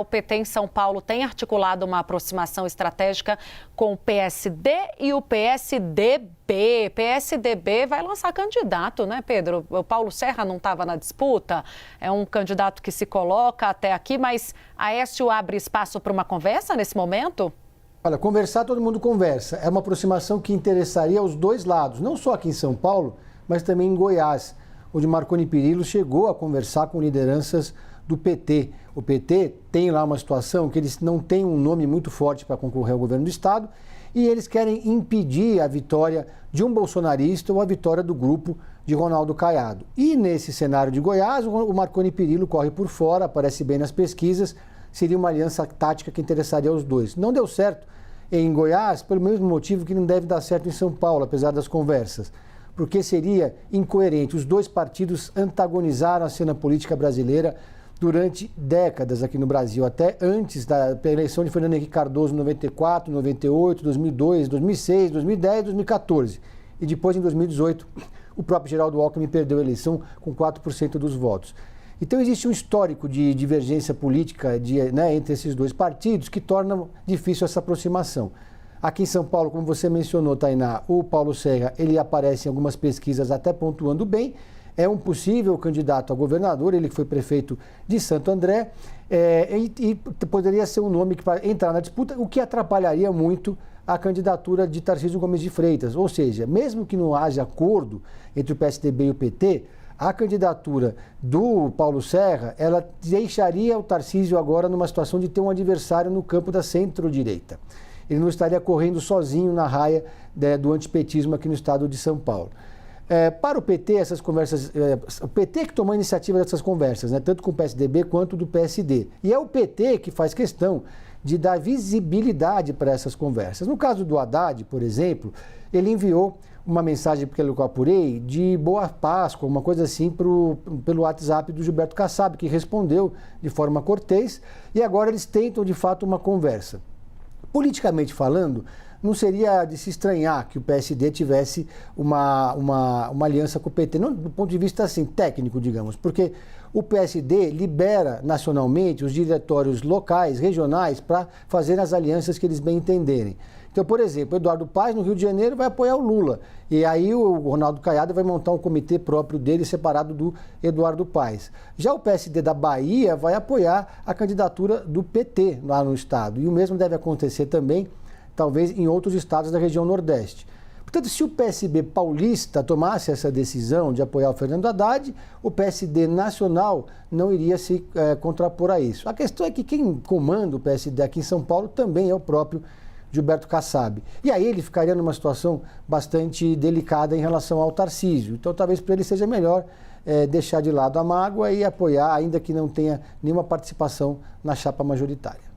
O PT em São Paulo tem articulado uma aproximação estratégica com o PSD e o PSDB. PSDB vai lançar candidato, né, Pedro? O Paulo Serra não estava na disputa, é um candidato que se coloca até aqui, mas Aécio abre espaço para uma conversa nesse momento? Olha, conversar todo mundo conversa. É uma aproximação que interessaria aos dois lados, não só aqui em São Paulo, mas também em Goiás, onde Marconi Perillo chegou a conversar com lideranças do PT. O PT tem lá uma situação que eles não têm um nome muito forte para concorrer ao governo do Estado e eles querem impedir a vitória de um bolsonarista ou a vitória do grupo de Ronaldo Caiado. E nesse cenário de Goiás, o Marconi Perillo corre por fora, aparece bem nas pesquisas, seria uma aliança tática que interessaria aos dois. Não deu certo em Goiás, pelo mesmo motivo que não deve dar certo em São Paulo, apesar das conversas. Porque seria incoerente. Os dois partidos antagonizaram a cena política brasileira durante décadas aqui no Brasil, até antes da eleição de Fernando Henrique Cardoso em 94, 98, 2002, 2006, 2010, 2014. E depois, em 2018, o próprio Geraldo Alckmin perdeu a eleição com 4% dos votos. Então, existe um histórico de divergência política entre esses dois partidos que torna difícil essa aproximação. Aqui em São Paulo, como você mencionou, Tainá, o Paulo Serra, ele aparece em algumas pesquisas até pontuando bem, é um possível candidato a governador, ele que foi prefeito de Santo André, e poderia ser um nome que para entrar na disputa, o que atrapalharia muito a candidatura de Tarcísio Gomes de Freitas. Ou seja, mesmo que não haja acordo entre o PSDB e o PT, a candidatura do Paulo Serra, ela deixaria o Tarcísio agora numa situação de ter um adversário no campo da centro-direita. Ele não estaria correndo sozinho na raia do antipetismo aqui no estado de São Paulo. Para o PT, essas conversas, o PT que tomou a iniciativa dessas conversas, tanto com o PSDB quanto do PSD. E é o PT que faz questão de dar visibilidade para essas conversas. No caso do Haddad, por exemplo, ele enviou uma mensagem, pelo que eu apurei, de boa Páscoa, uma coisa assim, pelo WhatsApp do Gilberto Kassab, que respondeu de forma cortês, e agora eles tentam, de fato, uma conversa. Politicamente falando, não seria de se estranhar que o PSD tivesse uma aliança com o PT, não do ponto de vista assim, técnico, digamos, porque o PSD libera nacionalmente os diretórios locais, regionais, para fazer as alianças que eles bem entenderem. Então, por exemplo, Eduardo Paes, no Rio de Janeiro, vai apoiar o Lula. E aí o Ronaldo Caiado vai montar um comitê próprio dele, separado do Eduardo Paes. Já o PSD da Bahia vai apoiar a candidatura do PT lá no estado. E o mesmo deve acontecer também, talvez, em outros estados da região Nordeste. Portanto, se o PSB paulista tomasse essa decisão de apoiar o Fernando Haddad, o PSD nacional não iria se contrapor a isso. A questão é que quem comanda o PSD aqui em São Paulo também é o próprio Gilberto Kassab. E aí ele ficaria numa situação bastante delicada em relação ao Tarcísio. Então, talvez para ele seja melhor deixar de lado a mágoa e apoiar, ainda que não tenha nenhuma participação na chapa majoritária.